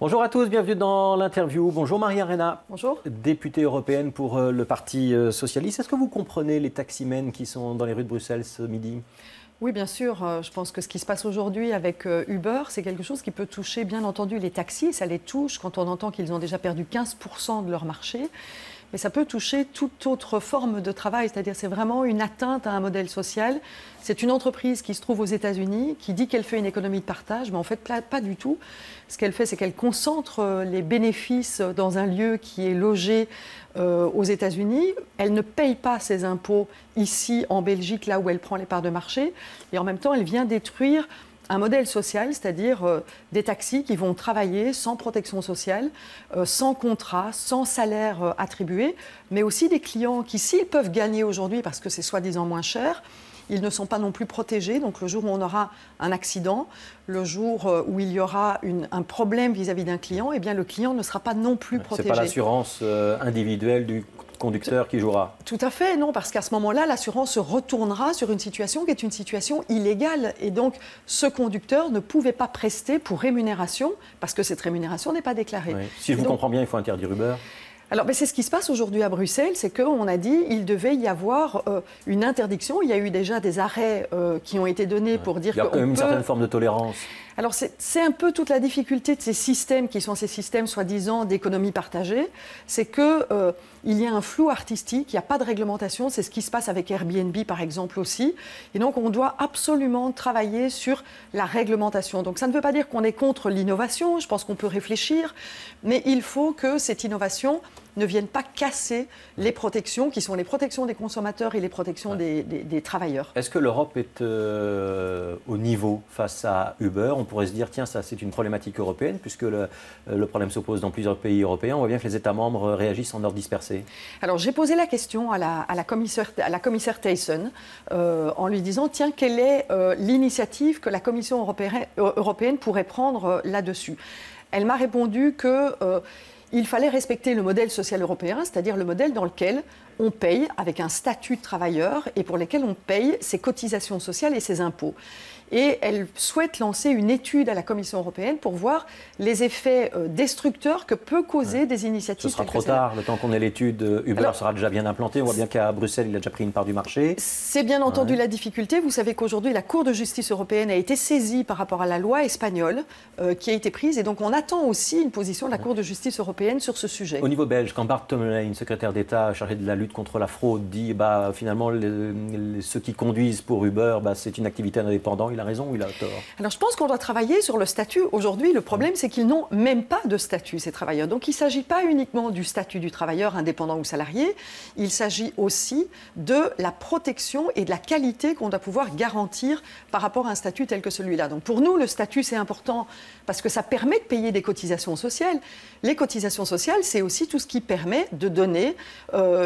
Bonjour à tous, bienvenue dans l'interview. Bonjour Maria-Arena. Bonjour. Députée européenne pour le Parti socialiste. Est-ce que vous comprenez les taximens qui sont dans les rues de Bruxelles ce midi ? Oui, bien sûr. Je pense que ce qui se passe aujourd'hui avec Uber, c'est quelque chose qui peut toucher, bien entendu, les taxis. Ça les touche quand on entend qu'ils ont déjà perdu 15% de leur marché. Mais ça peut toucher toute autre forme de travail, c'est-à-dire c'est vraiment une atteinte à un modèle social. C'est une entreprise qui se trouve aux États-Unis, qui dit qu'elle fait une économie de partage, mais en fait pas du tout. Ce qu'elle fait, c'est qu'elle concentre les bénéfices dans un lieu qui est logé aux États-Unis. Elle ne paye pas ses impôts ici en Belgique, là où elle prend les parts de marché. Et en même temps, elle vient détruire un modèle social, c'est-à-dire des taxis qui vont travailler sans protection sociale, sans contrat, sans salaire attribué, mais aussi des clients qui, s'ils peuvent gagner aujourd'hui parce que c'est soi-disant moins cher, ils ne sont pas non plus protégés. Donc le jour où on aura un accident, le jour où il y aura un problème vis-à-vis d'un client, eh bien le client ne sera pas non plus protégé. Ce n'est pas l'assurance individuelle du conducteur qui jouera. Tout à fait, non, parce qu'à ce moment-là, l'assurance se retournera sur une situation qui est une situation illégale. Et donc, ce conducteur ne pouvait pas prester pour rémunération, parce que cette rémunération n'est pas déclarée. Oui. Si je vous comprends bien, il faut interdire Uber. Alors, c'est ce qui se passe aujourd'hui à Bruxelles, c'est qu'on a dit qu'il devait y avoir une interdiction. Il y a eu déjà des arrêts qui ont été donnés pour dire qu'il y a quand même une certaine forme de tolérance. Alors, c'est un peu toute la difficulté de ces systèmes qui sont ces systèmes soi-disant d'économie partagée, c'est qu'il y a un flou artistique, il n'y a pas de réglementation, c'est ce qui se passe avec Airbnb par exemple aussi, et donc on doit absolument travailler sur la réglementation. Donc ça ne veut pas dire qu'on est contre l'innovation, je pense qu'on peut réfléchir, mais il faut que cette innovation ne vienne pas casser les protections qui sont les protections des consommateurs et les protections des travailleurs. Est-ce que l'Europe est au niveau face à Uber ? On pourrait se dire, tiens, ça c'est une problématique européenne, puisque le problème s'oppose dans plusieurs pays européens. On voit bien que les États membres réagissent en ordre dispersé. Alors j'ai posé la question à la commissaire Thyssen en lui disant, tiens, quelle est l'initiative que la Commission européenne pourrait prendre là-dessus ? Elle m'a répondu que il fallait respecter le modèle social européen, c'est-à-dire le modèle dans lequel on paye avec un statut de travailleur et pour lequel on paye ses cotisations sociales et ses impôts. Et elle souhaite lancer une étude à la Commission européenne pour voir les effets destructeurs que peut causer des initiatives. Ce sera trop tard, le temps qu'on ait l'étude, Uber sera déjà bien implanté. On voit bien qu'à Bruxelles, il a déjà pris une part du marché. C'est bien entendu la difficulté. Vous savez qu'aujourd'hui, la Cour de justice européenne a été saisie par rapport à la loi espagnole qui a été prise. Et donc, on attend aussi une position de la Cour de justice européenne sur ce sujet. Au niveau belge, quand Bart Tommelijn, secrétaire d'État chargé de la lutte contre la fraude, dit finalement, ceux qui conduisent pour Uber, c'est une activité indépendante, il a raison ou il a tort? Alors je pense qu'on doit travailler sur le statut. Aujourd'hui, le problème, c'est qu'ils n'ont même pas de statut, ces travailleurs. Donc il ne s'agit pas uniquement du statut du travailleur indépendant ou salarié, il s'agit aussi de la protection et de la qualité qu'on doit pouvoir garantir par rapport à un statut tel que celui-là. Donc pour nous, le statut, c'est important parce que ça permet de payer des cotisations sociales. Les cotisations sociales, c'est aussi tout ce qui permet de donner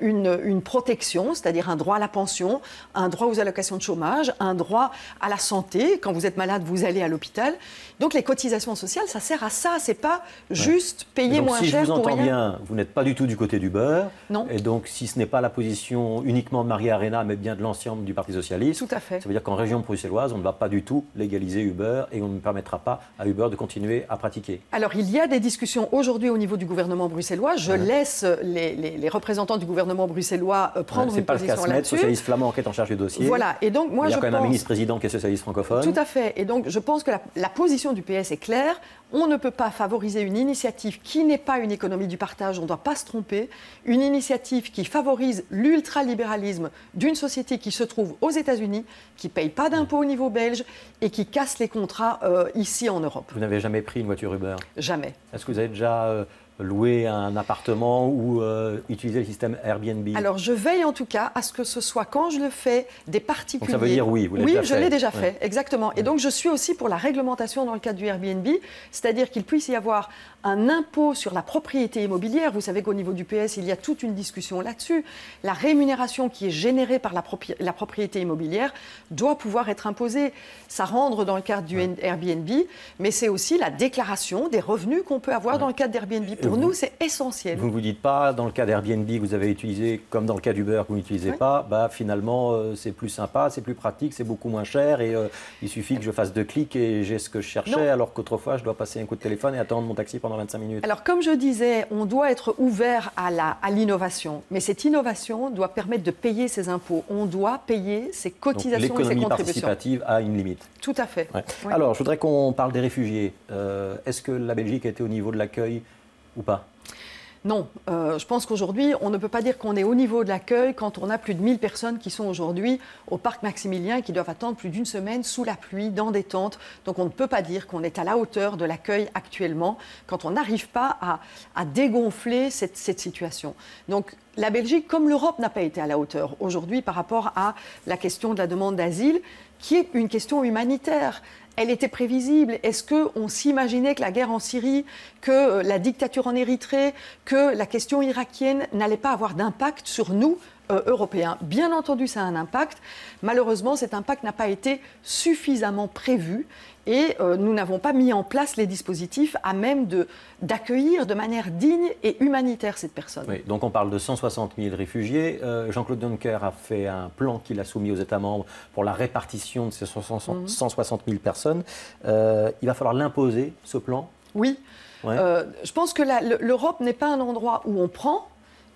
une protection, c'est-à-dire un droit à la pension, un droit aux allocations de chômage, un droit à la santé. Quand vous êtes malade, vous allez à l'hôpital. Donc les cotisations sociales, ça sert à ça. C'est pas juste payer moins cher pour rien. Si je vous entends bien, vous n'êtes pas du tout du côté d'Uber. Non. Et donc, si ce n'est pas la position uniquement de Maria-Arena, mais bien de l'ensemble du Parti socialiste, tout à fait. Ça veut dire qu'en région bruxelloise, on ne va pas du tout légaliser Uber et on ne permettra pas à Uber de continuer à pratiquer. Alors, il y a des discussions aujourd'hui au niveau du gouvernement bruxellois. Je laisse les représentants du gouvernement bruxellois prendre une position là-dessus. C'est pas le socialiste flamand qui est en charge du dossier. Voilà. Et donc, moi, il y a quand même un ministre-président qui est socialiste francophone. Tout à fait. Et donc, je pense que la position du PS est claire. On ne peut pas favoriser une initiative qui n'est pas une économie du partage, on ne doit pas se tromper. Une initiative qui favorise l'ultralibéralisme d'une société qui se trouve aux États-Unis, qui ne paye pas d'impôts au niveau belge et qui casse les contrats ici en Europe. Vous n'avez jamais pris une voiture Uber? Jamais. Est-ce que vous avez déjà louer un appartement ou utiliser le système Airbnb? Alors, je veille en tout cas à ce que ce soit, quand je le fais, des particuliers. Donc ça veut dire oui, vous l'avez déjà fait. Oui, je l'ai déjà fait, exactement. Et donc, je suis aussi pour la réglementation dans le cadre du Airbnb, c'est-à-dire qu'il puisse y avoir un impôt sur la propriété immobilière. Vous savez qu'au niveau du PS, il y a toute une discussion là-dessus. La rémunération qui est générée par la propriété immobilière doit pouvoir être imposée. Ça rentre dans le cadre du Airbnb, mais c'est aussi la déclaration des revenus qu'on peut avoir dans le cadre d'Airbnb. Pour nous, c'est essentiel. Vous ne vous dites pas, dans le cas d'Airbnb que vous avez utilisé, comme dans le cas d'Uber que vous n'utilisez pas, finalement, c'est plus sympa, c'est plus pratique, c'est beaucoup moins cher et il suffit que je fasse 2 clics et j'ai ce que je cherchais, alors qu'autrefois, je dois passer un coup de téléphone et attendre mon taxi pendant 25 minutes. Alors, comme je disais, on doit être ouvert à l'innovation, mais cette innovation doit permettre de payer ses impôts. On doit payer ses cotisations et ses contributions. L'économie participative a une limite. Tout à fait. Ouais. Oui. Alors, je voudrais qu'on parle des réfugiés. Est-ce que la Belgique était au niveau de l'accueil ou pas? Non, je pense qu'aujourd'hui, on ne peut pas dire qu'on est au niveau de l'accueil quand on a plus de 1000 personnes qui sont aujourd'hui au parc Maximilien, qui doivent attendre plus d'une semaine sous la pluie, dans des tentes. Donc on ne peut pas dire qu'on est à la hauteur de l'accueil actuellement quand on n'arrive pas à dégonfler cette situation. Donc la Belgique, comme l'Europe, n'a pas été à la hauteur aujourd'hui par rapport à la question de la demande d'asile, qui est une question humanitaire. Elle était prévisible. Est-ce qu'on s'imaginait que la guerre en Syrie, que la dictature en Érythrée, que la question irakienne n'allait pas avoir d'impact sur nous, Européens? Bien entendu, ça a un impact. Malheureusement, cet impact n'a pas été suffisamment prévu et nous n'avons pas mis en place les dispositifs à même d'accueillir de manière digne et humanitaire cette personne. Oui, donc on parle de 160 000 réfugiés. Jean-Claude Juncker a fait un plan qu'il a soumis aux États membres pour la répartition de ces 160 000 personnes. Il va falloir l'imposer, ce plan? Oui. Ouais. Je pense que l'Europe n'est pas un endroit où on prend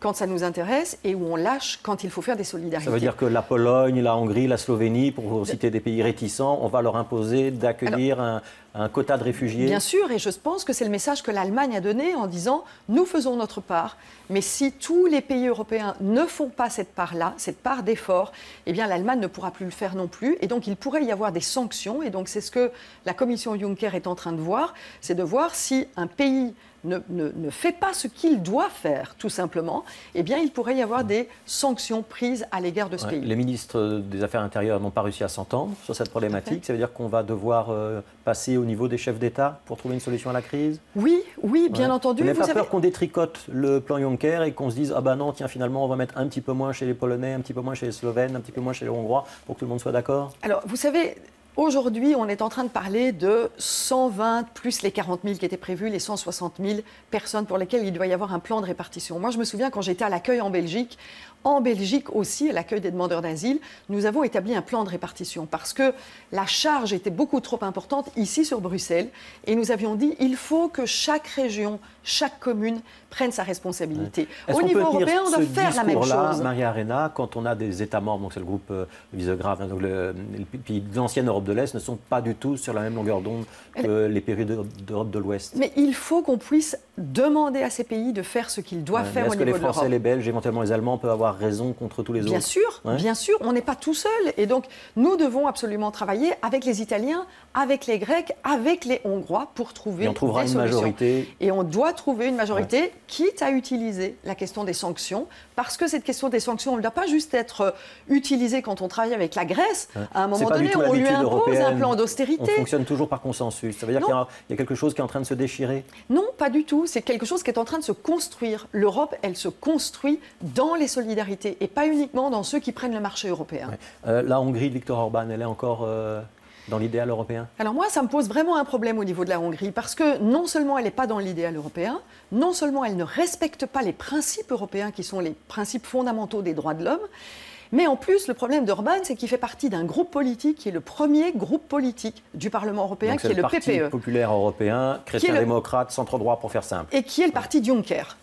quand ça nous intéresse et où on lâche quand il faut faire des solidarités. Ça veut dire que la Pologne, la Hongrie, la Slovénie, pour citer des pays réticents, on va leur imposer d'accueillir un quota de réfugiés? Bien sûr, et je pense que c'est le message que l'Allemagne a donné en disant « nous faisons notre part, mais si tous les pays européens ne font pas cette part-là, cette part d'effort, eh bien l'Allemagne ne pourra plus le faire non plus. Et donc il pourrait y avoir des sanctions. Et donc c'est ce que la commission Juncker est en train de voir, c'est de voir si un pays ne fait pas ce qu'il doit faire, tout simplement, eh bien, il pourrait y avoir des sanctions prises à l'égard de ce pays. Les ministres des Affaires intérieures n'ont pas réussi à s'entendre sur cette problématique. Ça veut dire qu'on va devoir passer au niveau des chefs d'État pour trouver une solution à la crise? Oui, bien entendu. Vous n'avez pas peur qu'on détricote le plan Juncker et qu'on se dise « Ah ben non, tiens, finalement, on va mettre un petit peu moins chez les Polonais, un petit peu moins chez les Slovènes, un petit peu moins chez les Hongrois pour que tout le monde soit d'accord » Alors, vous savez... Aujourd'hui, on est en train de parler de 120 plus les 40 000 qui étaient prévus, les 160 000 personnes pour lesquelles il doit y avoir un plan de répartition. Moi, je me souviens quand j'étais à l'accueil en Belgique aussi, à l'accueil des demandeurs d'asile, nous avons établi un plan de répartition parce que la charge était beaucoup trop importante ici sur Bruxelles et nous avions dit il faut que chaque région, chaque commune prenne sa responsabilité. Au niveau européen, on doit faire la même chose. Maria Arena, quand on a des États membres, donc c'est le groupe Visegrad, donc les pays de l'ancienne Europe de l'Est ne sont pas du tout sur la même longueur d'onde que les pays d'Europe de l'Ouest. Mais il faut qu'on puisse demander à ces pays de faire ce qu'ils doivent faire au niveau de l'Europe. Est-ce que les Français, les Belges, éventuellement les Allemands peuvent avoir raison contre tous les autres? Bien sûr, on n'est pas tout seul. Et donc, nous devons absolument travailler avec les Italiens, avec les Grecs, avec les Hongrois pour trouver des solutions. Et on trouvera une majorité. Et on doit trouver une majorité, quitte à utiliser la question des sanctions, parce que cette question des sanctions, elle ne doit pas juste être utilisée quand on travaille avec la Grèce. À un moment donné, on lui impose un plan d'austérité. On fonctionne toujours par consensus. Ça veut dire qu'il y a quelque chose qui est en train de se déchirer? Non, pas du tout. C'est quelque chose qui est en train de se construire. L'Europe, elle se construit dans les solidarités et pas uniquement dans ceux qui prennent le marché européen. La Hongrie de Viktor Orban, elle est encore dans l'idéal européen? Alors moi, ça me pose vraiment un problème au niveau de la Hongrie parce que non seulement elle n'est pas dans l'idéal européen, non seulement elle ne respecte pas les principes européens qui sont les principes fondamentaux des droits de l'homme, mais en plus, le problème d'Orban, c'est qu'il fait partie d'un groupe politique qui est le premier groupe politique du Parlement européen, qui est le PPE. Parti populaire européen, chrétien-démocrate, centre-droit pour faire simple. Et qui est le parti Juncker.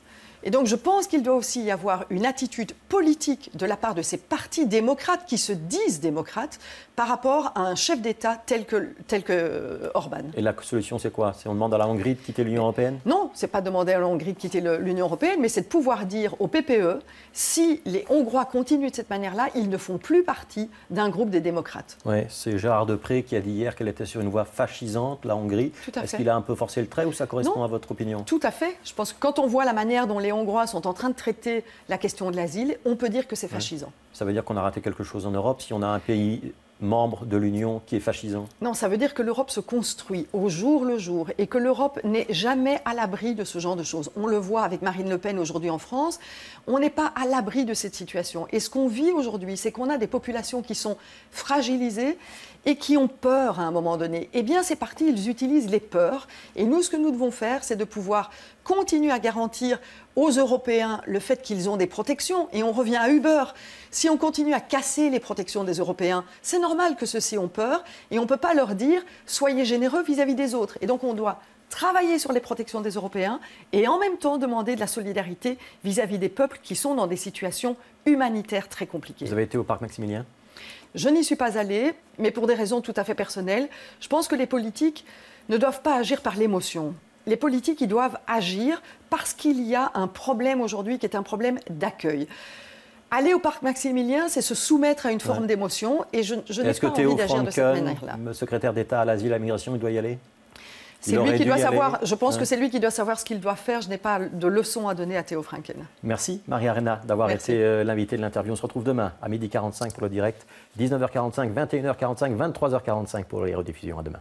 Et donc je pense qu'il doit aussi y avoir une attitude politique de la part de ces partis démocrates qui se disent démocrates par rapport à un chef d'État tel que Orban. Et la solution, c'est quoi? On demande à la Hongrie de quitter l'Union européenne? Non, ce n'est pas demander à la Hongrie de quitter l'Union européenne, mais c'est de pouvoir dire au PPE, si les Hongrois continuent de cette manière-là, ils ne font plus partie d'un groupe des démocrates. Oui, c'est Gérard Deprez qui a dit hier qu'elle était sur une voie fascisante, la Hongrie. Est-ce qu'il a un peu forcé le trait ou ça correspond à votre opinion? Tout à fait. Je pense que quand on voit la manière dont les Hongrois sont en train de traiter la question de l'asile, on peut dire que c'est fascisant. Ça veut dire qu'on a raté quelque chose en Europe si on a un pays membre de l'Union qui est fascisant? Non, ça veut dire que l'Europe se construit au jour le jour et que l'Europe n'est jamais à l'abri de ce genre de choses. On le voit avec Marine Le Pen aujourd'hui en France, on n'est pas à l'abri de cette situation. Et ce qu'on vit aujourd'hui, c'est qu'on a des populations qui sont fragilisées et qui ont peur à un moment donné. Eh bien, ces partis, ils utilisent les peurs. Et nous, ce que nous devons faire, c'est de pouvoir continuer à garantir aux Européens le fait qu'ils ont des protections. Et on revient à Uber. Si on continue à casser les protections des Européens, c'est normal que ceux-ci ont peur. Et on ne peut pas leur dire « soyez généreux vis-à-vis des autres ». Et donc, on doit travailler sur les protections des Européens et en même temps demander de la solidarité vis-à-vis des peuples qui sont dans des situations humanitaires très compliquées. Vous avez été au parc Maximilien? Je n'y suis pas allée, mais pour des raisons tout à fait personnelles. Je pense que les politiques ne doivent pas agir par l'émotion. Les politiques, ils doivent agir parce qu'il y a un problème aujourd'hui qui est un problème d'accueil. Aller au parc Maximilien, c'est se soumettre à une forme d'émotion et je n'ai pas envie d'agir de cette manière-là. Le secrétaire d'État à l'asile et à la migration, il doit y aller? C'est lui qui doit savoir, je pense que c'est lui qui doit savoir ce qu'il doit faire. Je n'ai pas de leçon à donner à Théo Franken. Merci Maria-Arena d'avoir été l'invitée de l'interview. On se retrouve demain à 12h45 pour le direct, 19h45, 21h45, 23h45 pour les rediffusions. À demain.